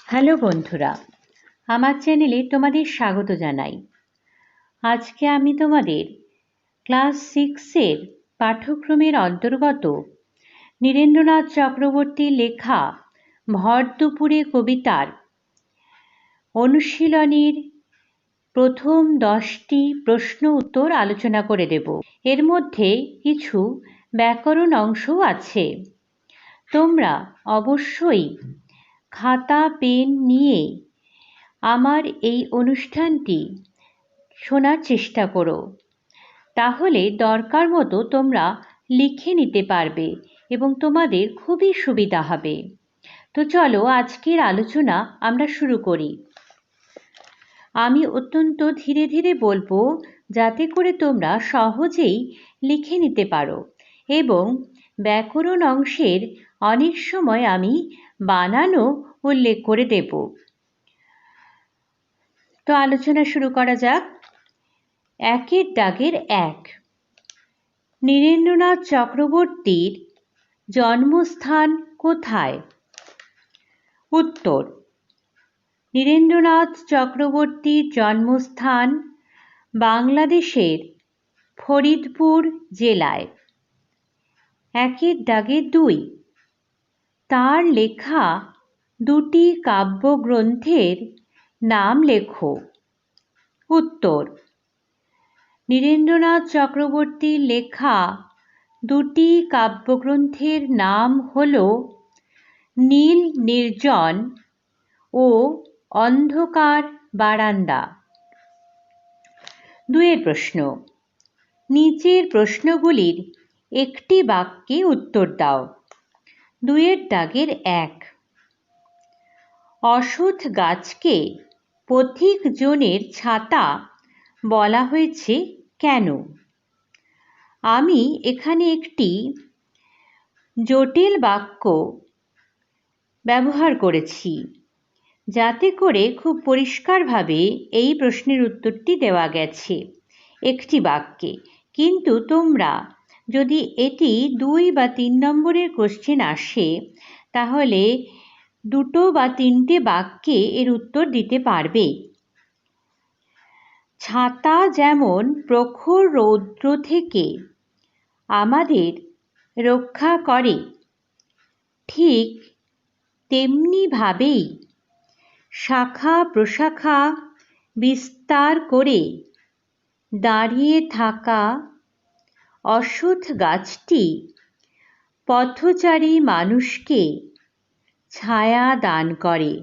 Hello বন্ধুরা, আমার চ্যানেলে তোমাদের স্বাগত জানাই। আজকে আমি তোমাদের ক্লাস 6-এর পাঠ্যক্রমের অন্তর্গত নীরেন্দ্রনাথ চক্রবর্তীর লেখা ভর দুপুরে কবিতার অনুশীলনীর প্রথম 10টি প্রশ্ন উত্তর আলোচনা করে দেব। এর মধ্যে কিছু ব্যাকরণ অংশও আছে। তোমরা অবশ্যই খাতা পেন নিয়ে আমার এই অনুষ্ঠানটি শোনার চেষ্টা করো, তাহলে দরকার মতো তোমরা লিখে নিতে পারবে এবং তোমাদের খুবই সুবিধা হবে। তো চলো আজকের আলোচনা আমরা শুরু করি। আমি অত্যন্ত ধীরে ধীরে বলবো, যাতে করে তোমরা সহজেই লিখে নিতে পারো, এবং ব্যাকরণ অংশের অনেক সময় আমি বানানও উল্লেখ করে দেব। তো আলোচনা শুরু করা যাক। একের দাগের 1। নীরেন্দ্রনাথ চক্রবর্তীর জন্মস্থান কোথায়? উত্তর: নীরেন্দ্রনাথ চক্রবর্তীর জন্মস্থান বাংলাদেশের ফরিদপুর জেলায়। একের দাগের 2। তার লেখা দুটি কাব্যগ্রন্থের নাম লেখো। উত্তর: নীরেন্দ্রনাথ চক্রবর্তীর লেখা দুটি কাব্যগ্রন্থের নাম হল নীল নির্জন ও অন্ধকার বারান্দা। 2 প্রশ্ন। নিচের প্রশ্নগুলির একটি বাক্যে উত্তর দাও। 2 দাগের 1। অশ্বত্থ গাছকে পথিক জনের ছাতা বলা হয়েছে কেন? আমি এখানে একটি জটিল বাক্য ব্যবহার করেছি, যাতে করে খুব পরিষ্কারভাবে এই প্রশ্নের উত্তরটি দেওয়া গেছে একটি বাক্যে। কিন্তু তোমরা যদি এটি 2 বা 3 নম্বরের কোশ্চেন আসে, তাহলে 2 বা 3টে বাক্যে এর উত্তর দিতে পারবে। ছাতা যেমন প্রখর রৌদ্র থেকে আমাদের রক্ষা করে, ঠিক তেমনিভাবেই শাখা প্রশাখা বিস্তার করে দাঁড়িয়ে থাকা অশ্বত্থ গাছটি পথচারী মানুষকে ছায়া দান করে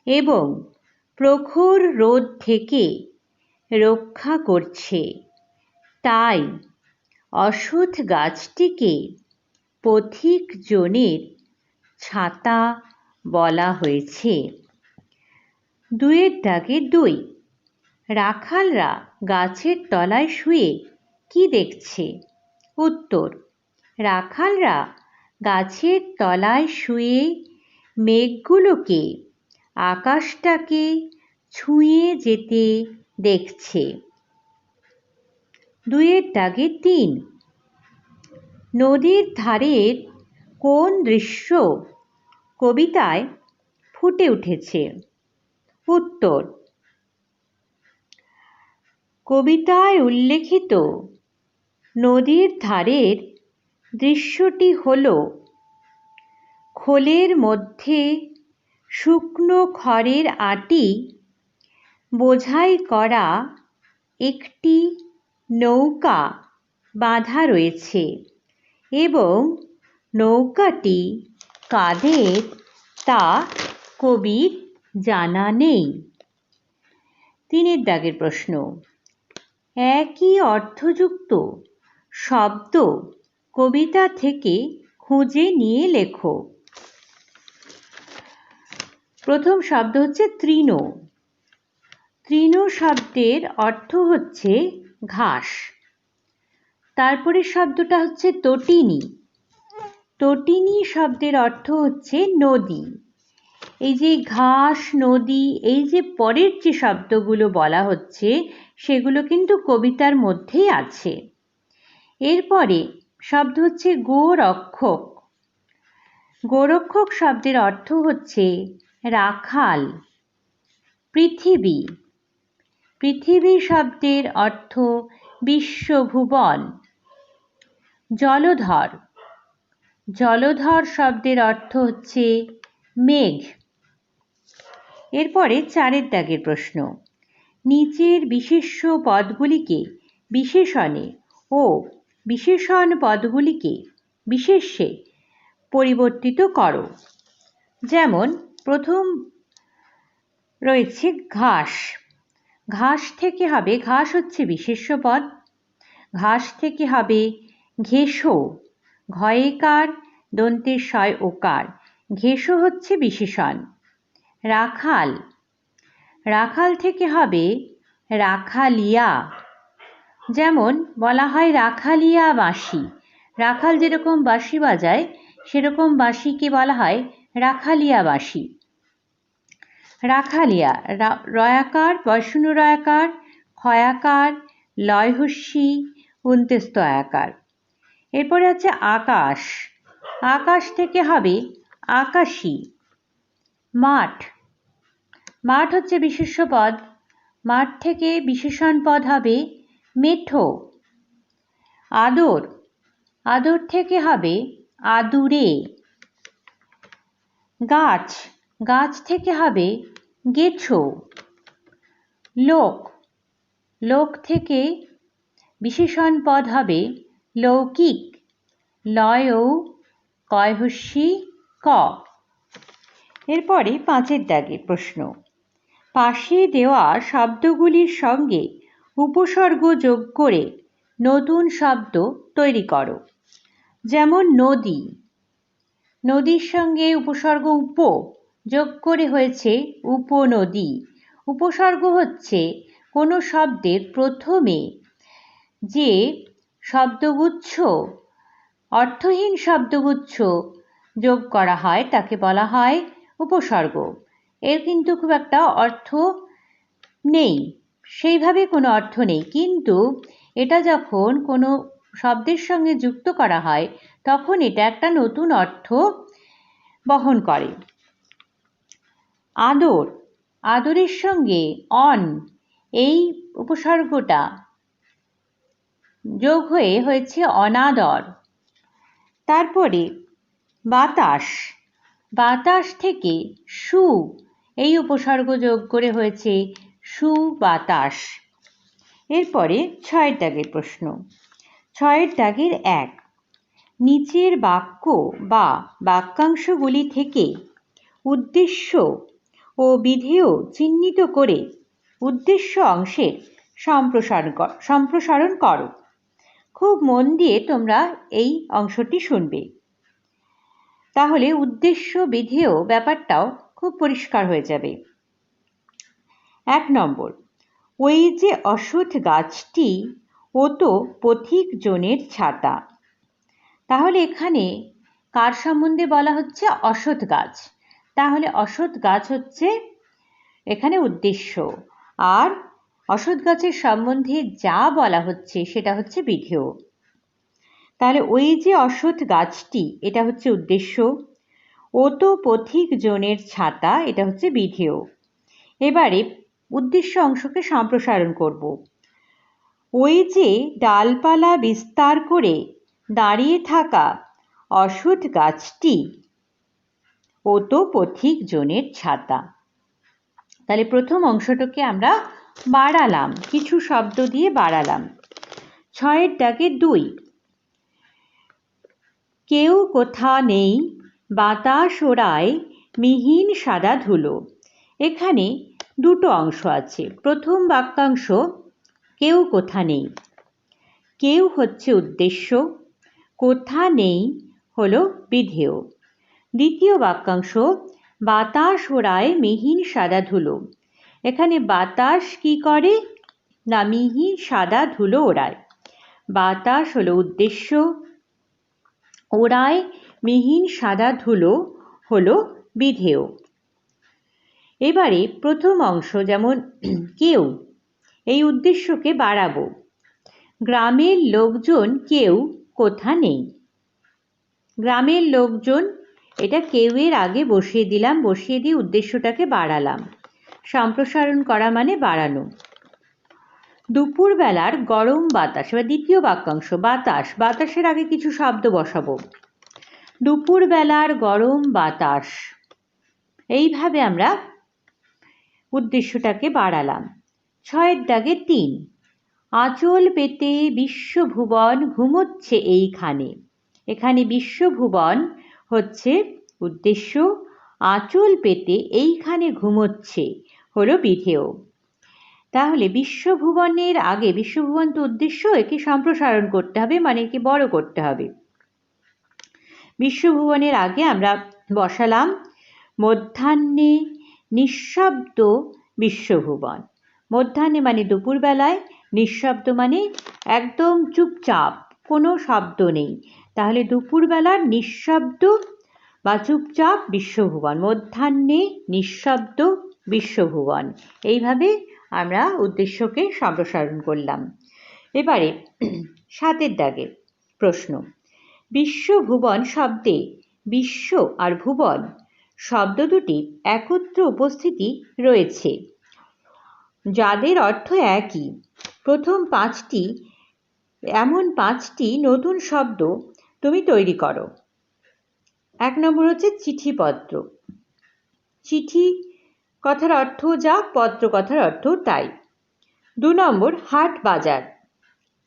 এবং প্রখর রোদ থেকে রক্ষা করছে। তাই অশ্বত্থ গাছটিকে পথিক জনের ছাতা বলা হয়েছে। 2 দাগের 2। রাখালরা গাছের তলায় শুয়ে কি দেখছে? উত্তর: রাখালরা গাছের তলায় শুয়ে মেঘগুলোকে, আকাশটাকে ছুঁয়ে যেতে দেখছে। 2 দাগের 3। নদীর ধারের কোন দৃশ্য কবিতায় ফুটে উঠেছে? উত্তর: কবিতায় উল্লেখিত নদীর ধারের দৃশ্যটি হল খোলের মধ্যে শুকনো খড়ের আঁটি বোঝাই করা একটি নৌকা বাঁধা রয়েছে এবং নৌকাটি কাদের তা কবির জানা নেই। 3 দাগের প্রশ্ন। একই অর্থযুক্ত শব্দ কবিতা থেকে খুঁজে নিয়ে লেখো। প্রথম শব্দ হচ্ছে তৃণ। তৃণ শব্দের অর্থ হচ্ছে ঘাস। তারপরে শব্দটা হচ্ছে তটিনী। তটিনী শব্দের অর্থ হচ্ছে নদী। এই যে ঘাস, নদী, এই যে পরের যে শব্দগুলো বলা হচ্ছে, সেগুলো কিন্তু কবিতার মধ্যেই আছে। এরপরে শব্দ হচ্ছে গোরক্ষক। গোরক্ষক শব্দের অর্থ হচ্ছে রাখাল। পৃথিবী। পৃথিবী শব্দের অর্থ বিশ্বভুবন। জলধর। জলধর শব্দের অর্থ হচ্ছে মেঘ। এরপরে 4 দাগের প্রশ্ন। নিচের বিশেষ্য পদগুলিকে বিশেষণে ও বিশেষণ পদগুলিকে বিশেষ্যে পরিবর্তিত করো। যেমন প্রথম রয়েছে ঘাস। ঘাস থেকে হবে, ঘাস হচ্ছে বিশেষ্য পদ, ঘাস থেকে হবে ঘেঁষো। ঘয়েকার দন্তের শয় ওকার, ঘেঁষো হচ্ছে বিশেষণ। রাখাল। রাখাল থেকে হবে রাখালিয়া। যেমন বলা হয় রাখালিয়া বাঁশি। রাখাল যেরকম বাঁশি বাজায় সেরকম বাঁশিকে বলা হয় রাখালিয়া বাঁশি। রাখালিয়া। রয়াকার, বয়শূন্য রয়াকার, ক্ষয়াকার, লয়হস্যি, উন্তেস্ত আয়াকার। এরপরে আছে আকাশ। আকাশ থেকে হবে আকাশী। মাঠ। মাঠ হচ্ছে বিশেষ্য পদ, মাঠ থেকে বিশেষণ পদ হবে মেঠো। আদর। আদর থেকে হবে আদুরে। গাছ। গাছ থেকে হবে গেছো। লোক। লোক থেকে বিশেষণ পদ হবে লৌকিক। লয় ও কয়হস্যি ক। এরপরে 5 দাগের প্রশ্ন। পাশে দেওয়া শব্দগুলির সঙ্গে উপসর্গ যোগ করে নতুন শব্দ তৈরি করো। যেমন নদী। নদীর সঙ্গে উপসর্গ উপ যোগ করে হয়েছে উপনদী। উপসর্গ হচ্ছে কোনো শব্দের প্রথমে যে শব্দগুচ্ছ, অর্থহীন শব্দগুচ্ছ যোগ করা হয় তাকে বলা হয় উপসর্গ। এর কিন্তু খুব একটা অর্থ নেই, সেইভাবে কোনো অর্থ নেই, কিন্তু এটা যখন কোনো শব্দের সঙ্গে যুক্ত করা হয় তখন এটা একটা নতুন অর্থ বহন করে। আদর। আদরের সঙ্গে অন এই উপসর্গটা যোগ হয়ে হয়েছে অনাদর। তারপরে বাতাস। বাতাস থেকে সু এই উপসর্গ যোগ করে হয়েছে সুবাতাস। এরপরে 6 দাগের প্রশ্ন। 6 দাগের 1। নিচের বাক্য বা বাক্যাংশগুলি থেকে উদ্দেশ্য ও বিধেয় চিহ্নিত করে উদ্দেশ্য অংশের সম্প্রসারণ করো। খুব মন দিয়ে তোমরা এই অংশটি শুনবে, তাহলে উদ্দেশ্য বিধেয় ব্যাপারটাও খুব পরিষ্কার হয়ে যাবে। 1 নম্বর, ওই যে অশ্বত্থ গাছটি ও তো পথিক জনের ছাতা। তাহলে এখানে কার সম্বন্ধে বলা হচ্ছে? অশ্বত্থ গাছ। তাহলে অশ্বত্থ গাছ হচ্ছে এখানে উদ্দেশ্য, আর অশ্বত্থ গাছের সম্বন্ধে যা বলা হচ্ছে সেটা হচ্ছে বিধেয়। তাহলে ওই যে অশ্বত্থ গাছটি এটা হচ্ছে উদ্দেশ্য, ও তো পথিক জনের ছাতা এটা হচ্ছে বিধেয়। এবারে উদ্দেশ্য অংশকে সম্প্রসারণ করব। ওই যে ডালপালা বিস্তার করে দাঁড়িয়ে থাকা অশ্বত্থ গাছটি ও তো পথিক জনের ছাতা। তাহলে প্রথম অংশটাকে আমরা বাড়ালাম, কিছু শব্দ দিয়ে বাড়ালাম। 6 দাগের 2। কেউ কোথা নেই বাতাস ওড়ায় মিহিন সাদা ধুলো। এখানে দুটো অংশ আছে। প্রথম বাক্যাংশ কেউ কোথা নেই। কেউ হচ্ছে উদ্দেশ্য, কোথা নেই হলো বিধেয়। দ্বিতীয় বাক্যাংশ বাতাস ওড়ায় মিহিন সাদা ধুলো। এখানে বাতাস কি করে না মিহিন সাদা ধুলো ওড়ায়। বাতাস হলো উদ্দেশ্য, ওড়ায় মিহিন সাদা ধুলো হলো বিধেয়। এবারে প্রথম অংশ যেমন কেউ, এই উদ্দেশ্যকে বাড়াবো। গ্রামের লোকজন কেউ কোথা নেই। গ্রামের লোকজন এটা কেউয়ের আগে বসিয়ে দিলাম, বসিয়ে দিয়ে উদ্দেশ্যটাকে বাড়ালাম। সম্প্রসারণ করা মানে বাড়ানো। দুপুরবেলার গরম বাতাস, এবার দ্বিতীয় বাক্যাংশ বাতাস, বাতাসের আগে কিছু শব্দ বসাবো। দুপুরবেলার গরম বাতাস, এইভাবে আমরা উদ্দেশ্যটাকে বাড়ালাম। 6 দাগে 3, আঁচল পেতে বিশ্বভুবন ঘুমোচ্ছে এইখানে। এখানে বিশ্বভুবন হচ্ছে উদ্দেশ্য, আঁচল পেতে এইখানে ঘুমোচ্ছে হলো বিধেয়। তাহলে বিশ্বভুবনের আগে, বিশ্বভুবন তো উদ্দেশ্য, একে সম্প্রসারণ করতে হবে, মানে একে বড় করতে হবে। বিশ্বভুবনের আগে আমরা বসালাম মধ্যাহ্নে নিঃশব্দ বিশ্বভুবন। মধ্যাহ্নে মানে দুপুরবেলায়, নিঃশব্দ মানে একদম চুপচাপ, কোনো শব্দ নেই। তাহলে দুপুরবেলার নিঃশব্দ বা চুপচাপ বিশ্বভুবন, মধ্যাহ্নে নিঃশব্দ বিশ্বভুবন। এইভাবে আমরা উদ্দেশ্যকে সম্প্রসারণ করলাম। এবারে 7 দাগে প্রশ্ন, বিশ্বভুবন শব্দে বিশ্ব আর ভুবন শব্দ দুটি একত্র উপস্থিতি রয়েছে, যাদের অর্থ একই। প্রথম 5টি এমন 5টি নতুন শব্দ তুমি তৈরি করো। 1 নম্বর হচ্ছে চিঠিপত্র। চিঠি কথার অর্থ যা, পত্র কথার অর্থ তাই। 2 নম্বর হাট বাজার,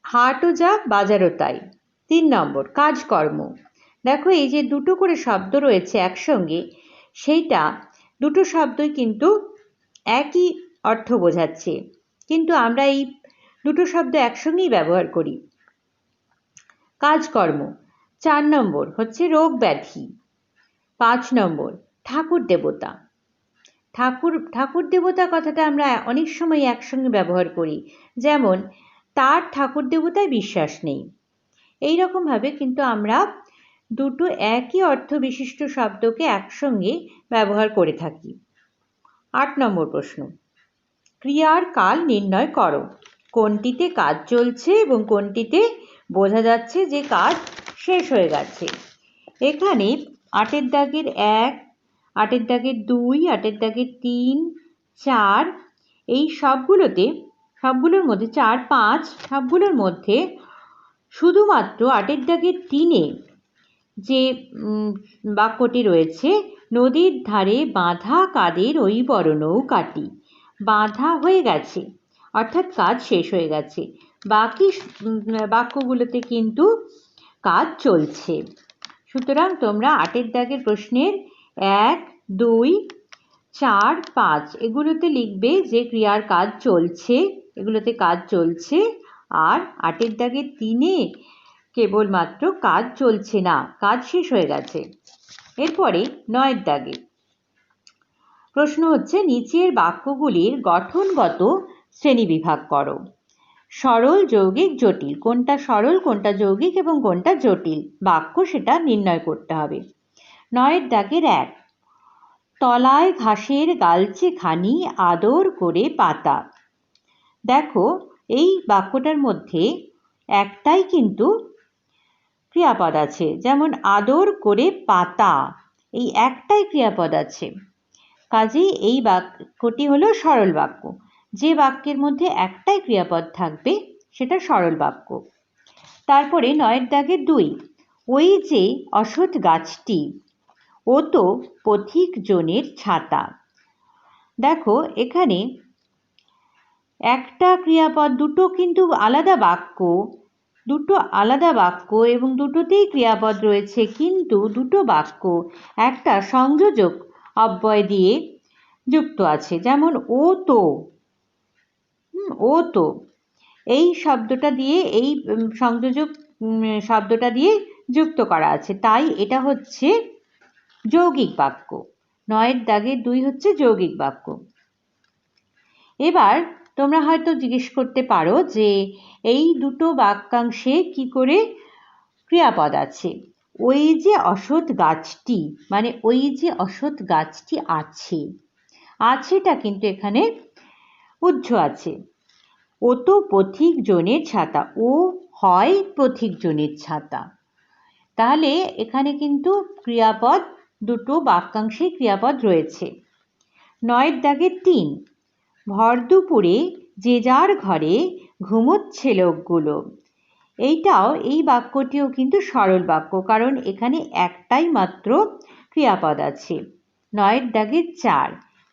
হাটও যা বাজারও তাই। 3 নম্বর কাজকর্ম। দেখো এই যে দুটো করে শব্দ রয়েছে একসঙ্গে, সেইটা দুটো শব্দই কিন্তু একই অর্থ বোঝাচ্ছে, কিন্তু আমরা এই দুটো শব্দ একসঙ্গেই ব্যবহার করি। কাজকর্ম। 4 নম্বর হচ্ছে রোগ ব্যাধি। 5 নম্বর ঠাকুর দেবতা। ঠাকুর দেবতা কথাটা আমরা অনেক সময় একসঙ্গে ব্যবহার করি, যেমন তার ঠাকুর দেবতায় বিশ্বাস নেই। এই রকমভাবে কিন্তু আমরা দুটো একই অর্থ বিশিষ্ট শব্দকে একসঙ্গে ব্যবহার করে থাকি। 8 নম্বর প্রশ্ন, ক্রিয়ার কাল নির্ণয় করো। কোনটিতে কাজ চলছে এবং কোনটিতে বোঝা যাচ্ছে যে কাজ শেষ হয়ে গেছে। এখানে 8 দাগের 1, 8 দাগের 2, 8 দাগের 3, 4 এই সবগুলোর মধ্যে 4, 5 সবগুলোর মধ্যে শুধুমাত্র 8 দাগের 3-এ যে বাক্যটি রয়েছে, নদীর ধারে বাঁধা কাদের ওই বড় নৌকাটি, বাঁধা হয়ে গেছে অর্থাৎ কাজ শেষ হয়ে গেছে। বাকি বাক্যগুলোতে কিন্তু কাজ চলছে। সুতরাং তোমরা 8 দাগের প্রশ্নের 1, 2, 4, 5 এগুলোতে লিখবে যে ক্রিয়ার কাজ চলছে, এগুলোতে কাজ চলছে। আর 8 দাগের 3-এ কেবলমাত্র কাজ চলছে না, কাজ শেষ হয়ে গেছে। এরপরে 9 দাগে প্রশ্ন হচ্ছে, নিচের বাক্যগুলির গঠনগত শ্রেণীবিভাগ করো। সরল, যৌগিক, জটিল, কোনটা সরল, কোনটা যৌগিক এবং কোনটা জটিল বাক্য সেটা নির্ণয় করতে হবে। 9 দাগের 1, তলায় ঘাসের গালচে খানি আদর করে পাতা। দেখো এই বাক্যটার মধ্যে একটাই কিন্তু ক্রিয়াপদ আছে, যেমন আদর করে পাতা, এই একটাই ক্রিয়াপদ আছে। কাজেই এই বাক্যটি হলো সরল বাক্য। যে বাক্যের মধ্যে একটাই ক্রিয়াপদ থাকবে সেটা সরল বাক্য। তারপরে 9 দাগের 2, ওই যে অশ্বত্থ গাছটি, ও তো পথিক জনের ছাতা। দেখো এখানে একটা ক্রিয়াপদ, দুটো কিন্তু আলাদা বাক্য এবং দুটোতেই ক্রিয়াপদ রয়েছে, কিন্তু দুটো বাক্য একটা সংযোজক অব্যয় দিয়ে যুক্ত আছে। যেমন ও তো এই শব্দটা দিয়ে, এই সংযোজক শব্দটা দিয়ে যুক্ত করা আছে, তাই এটা হচ্ছে যৌগিক বাক্য। 9 দাগের 2 হচ্ছে যৌগিক বাক্য। এবার তোমরা হয়তো জিজ্ঞেস করতে পারো যে এই দুটো বাক্যাংশে কি করে ক্রিয়াপদ আছে। ওই যে অশ্বত্থ গাছটি, মানে ওই যে অশ্বত্থ গাছটি আছে, আছেটা কিন্তু এখানে উহ্য আছে। ও তো পথিক জনের ছাতা, ও হয় পথিক জনের ছাতা। তাহলে এখানে কিন্তু ক্রিয়াপদ দুটো বাক্যাংশে ক্রিয়াপদ রয়েছে। 9 দাগের 3, ভর দুপুরে যে যার ঘরে ঘুমোচ্ছে লোকগুলো। এই বাক্যটিও কিন্তু সরল বাক্য, কারণ এখানে একটাই মাত্র ক্রিয়াপদ আছে। 9 দাগের 4,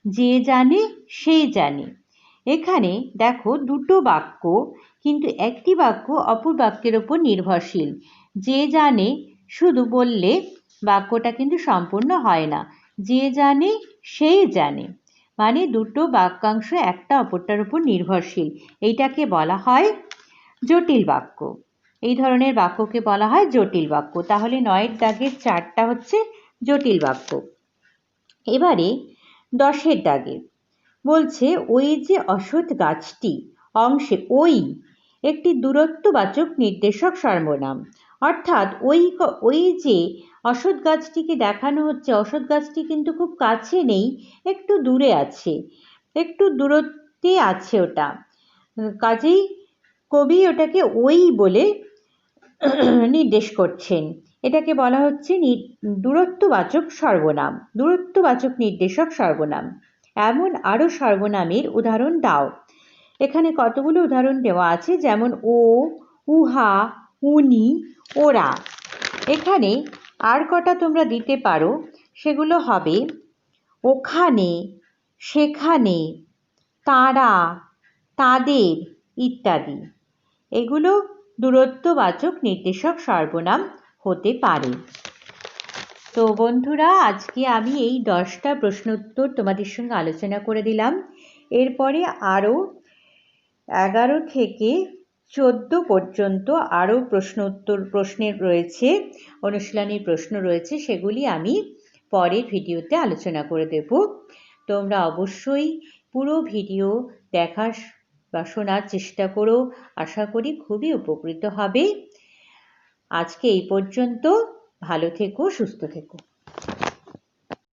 যে জানে সে জানে। এখানে দেখো দুটো বাক্য, কিন্তু একটি বাক্য অপর বাক্যের ওপর নির্ভরশীল। যে জানে শুধু বললে বাক্যটা কিন্তু সম্পূর্ণ হয় না। যে জানে সেই জানে, মানে দুটো বাক্যাংশ একটা অপরটার উপর নির্ভরশীল। এইটাকে বলা হয় জটিল বাক্য। এই ধরনের বাক্যকে বলা হয় জটিল বাক্য। তাহলে 9 দাগের 4টা হচ্ছে জটিল বাক্য। এবারে 10 দাগে বলছে, ওই যে অশ্বত্থ গাছটি অংশে ওই একটি দূরত্ববাচক নির্দেশক সর্বনাম। অর্থাৎ ওই যে অশ্বত্থ গাছটিকে দেখানো হচ্ছে, অশ্বত্থ গাছটি কিন্তু খুব কাছে নেই, একটু দূরে আছে, একটু দূরত্বে আছে ওটা। কাজেই কবি ওটাকে ওই বলে নির্দেশ করছেন। এটাকে বলা হচ্ছে দূরত্ববাচক সর্বনাম, দূরত্ববাচক নির্দেশক সর্বনাম। এমন আরও সর্বনামের উদাহরণ দাও। এখানে কতগুলো উদাহরণ দেওয়া আছে, যেমন ও, উহা, উনি, ওরা। এখানে আর কটা তোমরা দিতে পারো, সেগুলো হবে ওখানে, সেখানে, তারা, তাদের ইত্যাদি। এগুলো দূরত্ববাচক নির্দেশক সর্বনাম হতে পারে। তো বন্ধুরা, আজকে আমি এই 10টা প্রশ্ন উত্তর তোমাদের সঙ্গে আলোচনা করে দিলাম। এরপরে আরও 11 থেকে 14 পর্যন্ত আরও প্রশ্নের রয়েছে, অনুশীলনীর প্রশ্ন রয়েছে, সেগুলি আমি পরের ভিডিওতে আলোচনা করে দেব। তোমরা অবশ্যই পুরো ভিডিও দেখার বা শোনার চেষ্টা করো। আশা করি খুবই উপকৃত হবে। আজকে এই পর্যন্ত। ভালো থেকো, সুস্থ থেকো।